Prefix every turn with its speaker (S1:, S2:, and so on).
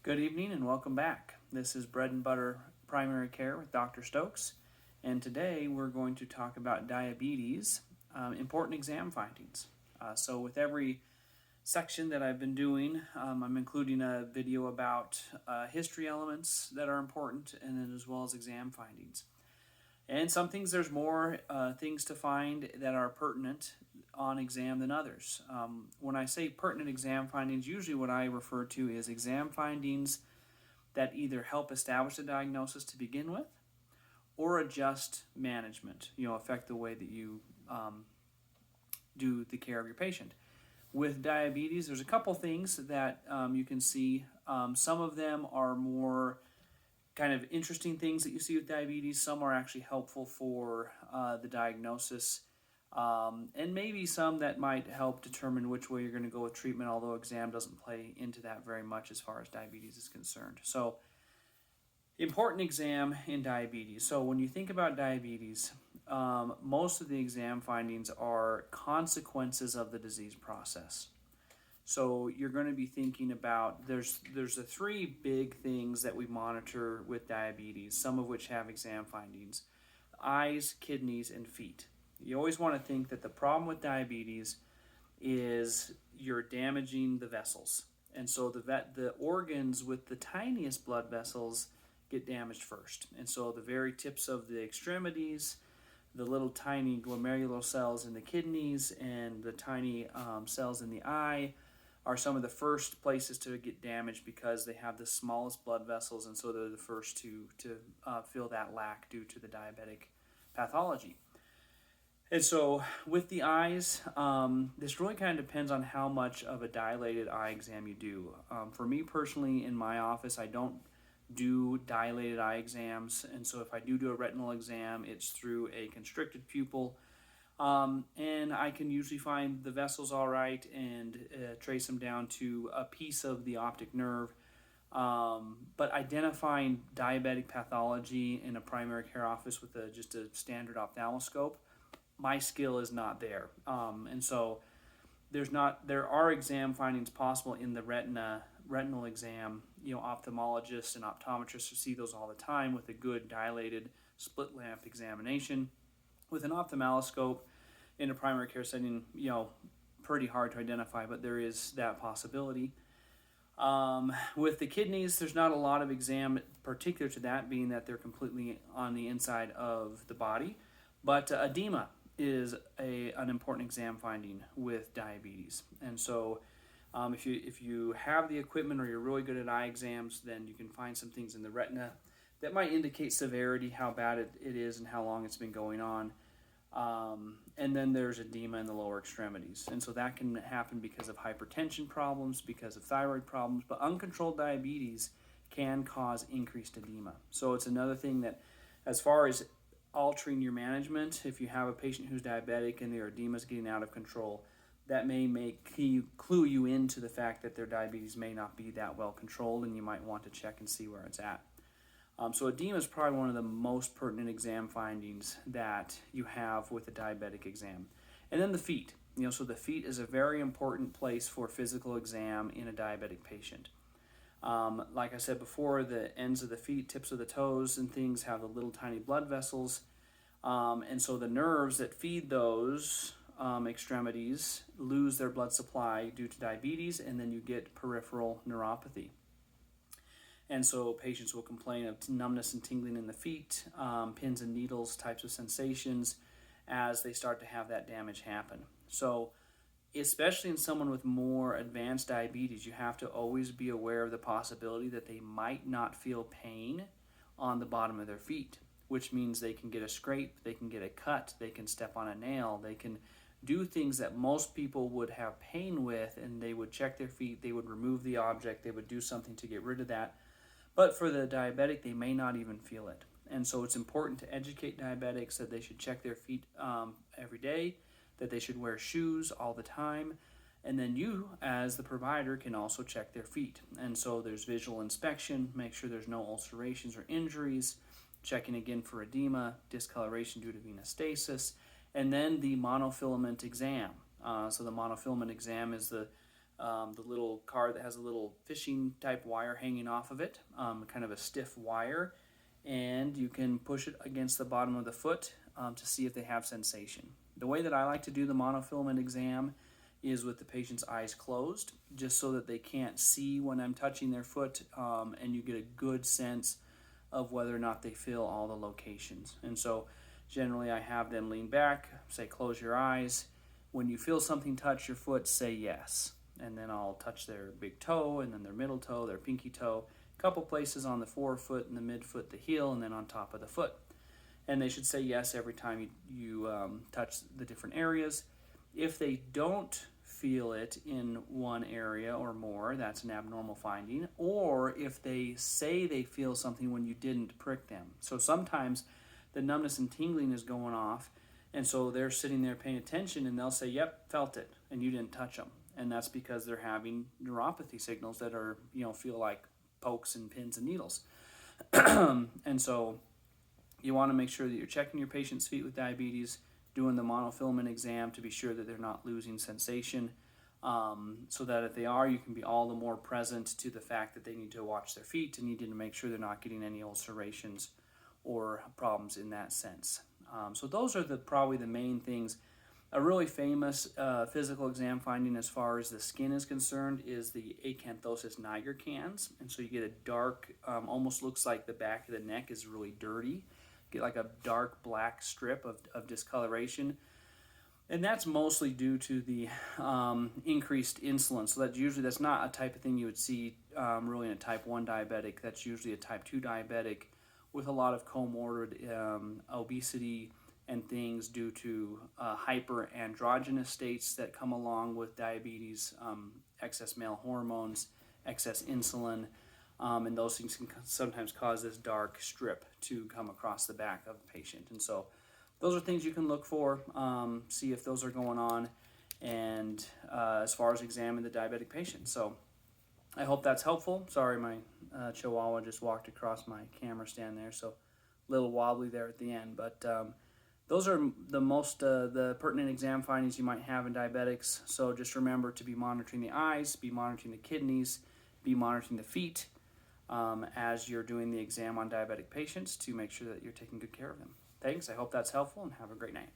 S1: Good evening and welcome back. This is Bread and Butter Primary Care with Dr. Stokes, and today we're going to talk about diabetes, important exam findings. With every section that I've been doing, I'm including a video about history elements that are important, and then as well as exam findings. And some things, there's more things to find that are pertinent on exam than others. When I say pertinent exam findings, usually what I refer to is exam findings that either help establish a diagnosis to begin with or adjust management, affect the way that you do the care of your patient. With diabetes, there's a couple things that you can see. Some of them are more kind of interesting things that you see with diabetes. Some are actually helpful for the diagnosis, and maybe some that might help determine which way you're going to go with treatment, although exam doesn't play into that very much as far as diabetes is concerned. So, important exam in diabetes. So when you think about diabetes, most of the exam findings are consequences of the disease process. So you're going to be thinking about there's the three big things that we monitor with diabetes, some of which have exam findings: eyes, kidneys, and feet. You always want to think that the problem with diabetes is you're damaging the vessels. And so the organs with the tiniest blood vessels get damaged first. And so the very tips of the extremities, the little tiny glomerular cells in the kidneys, and the tiny cells in the eye are some of the first places to get damaged because they have the smallest blood vessels, and so they're the first to feel that lack due to the diabetic pathology. And so with the eyes, this really kind of depends on how much of a dilated eye exam you do. For me personally, in my office, I don't do dilated eye exams, and so if I do a retinal exam, it's through a constricted pupil, and I can usually find the vessels all right and trace them down to a piece of the optic nerve. But identifying diabetic pathology in a primary care office with just a standard ophthalmoscope, my skill is not there. And so there are exam findings possible in the retinal exam. Ophthalmologists and optometrists see those all the time with a good dilated split lamp examination. With an ophthalmoscope in a primary care setting, pretty hard to identify, but there is that possibility. With the kidneys, there's not a lot of exam particular to that, being that they're completely on the inside of the body. But edema is an important exam finding with diabetes. And so if you have the equipment or you're really good at eye exams, then you can find some things in the retina that might indicate severity, how bad it is, and how long it's been going on. And then there's edema in the lower extremities. And so that can happen because of hypertension problems, because of thyroid problems, but uncontrolled diabetes can cause increased edema. So it's another thing that, as far as altering your management, if you have a patient who's diabetic and their edema is getting out of control, that may clue you into the fact that their diabetes may not be that well controlled, and you might want to check and see where it's at. So edema is probably one of the most pertinent exam findings that you have with a diabetic exam. And then the feet. So the feet is a very important place for physical exam in a diabetic patient. Like I said before, the ends of the feet, tips of the toes and things have the little tiny blood vessels. And so the nerves that feed those extremities lose their blood supply due to diabetes, and then you get peripheral neuropathy. And so patients will complain of numbness and tingling in the feet, pins and needles types of sensations as they start to have that damage happen. So especially in someone with more advanced diabetes, you have to always be aware of the possibility that they might not feel pain on the bottom of their feet, which means they can get a scrape, they can get a cut, they can step on a nail, they can do things that most people would have pain with, and they would check their feet, they would remove the object, they would do something to get rid of that. But for the diabetic, they may not even feel it. And so it's important to educate diabetics that they should check their feet every day, that they should wear shoes all the time. And then you, as the provider, can also check their feet. And so there's visual inspection, make sure there's no ulcerations or injuries, checking again for edema, discoloration due to venous stasis, and then the monofilament exam. So the monofilament exam is the the little card that has a little fishing type wire hanging off of it, kind of a stiff wire, and you can push it against the bottom of the foot to see if they have sensation. The way that I like to do the monofilament exam is with the patient's eyes closed, just so that they can't see when I'm touching their foot, and you get a good sense of whether or not they feel all the locations. And so generally I have them lean back, say close your eyes. When you feel something touch your foot, say yes. And then I'll touch their big toe, and then their middle toe, their pinky toe, a couple places on the forefoot and the midfoot, the heel, and then on top of the foot. And they should say yes every time you touch the different areas. If they don't feel it in one area or more, that's an abnormal finding. Or if they say they feel something when you didn't prick them. So sometimes the numbness and tingling is going off, and so they're sitting there paying attention, and they'll say, yep, felt it, and you didn't touch them. And that's because they're having neuropathy signals that are, feel like pokes and pins and needles. And so you want to make sure that you're checking your patient's feet with diabetes, doing the monofilament exam to be sure that they're not losing sensation, so that if they are, you can be all the more present to the fact that they need to watch their feet and need to make sure they're not getting any ulcerations or problems in that sense. So those are probably the main things. A really famous physical exam finding as far as the skin is concerned is the acanthosis nigricans. And so you get a dark, almost looks like the back of the neck is really dirty. Get like a dark black strip of discoloration. And that's mostly due to the increased insulin. So that's not a type of thing you would see really in a type 1 diabetic. That's usually a type 2 diabetic with a lot of comorbid obesity and things due to hyperandrogenous states that come along with diabetes, excess male hormones, excess insulin, and those things can sometimes cause this dark strip to come across the back of a patient. And so those are things you can look for, see if those are going on, and as far as examine the diabetic patient. So I hope that's helpful. Sorry, my Chihuahua just walked across my camera stand there, so a little wobbly there at the end, but those are the most the pertinent exam findings you might have in diabetics. So just remember to be monitoring the eyes, be monitoring the kidneys, be monitoring the feet as you're doing the exam on diabetic patients to make sure that you're taking good care of them. Thanks. I hope that's helpful, and have a great night.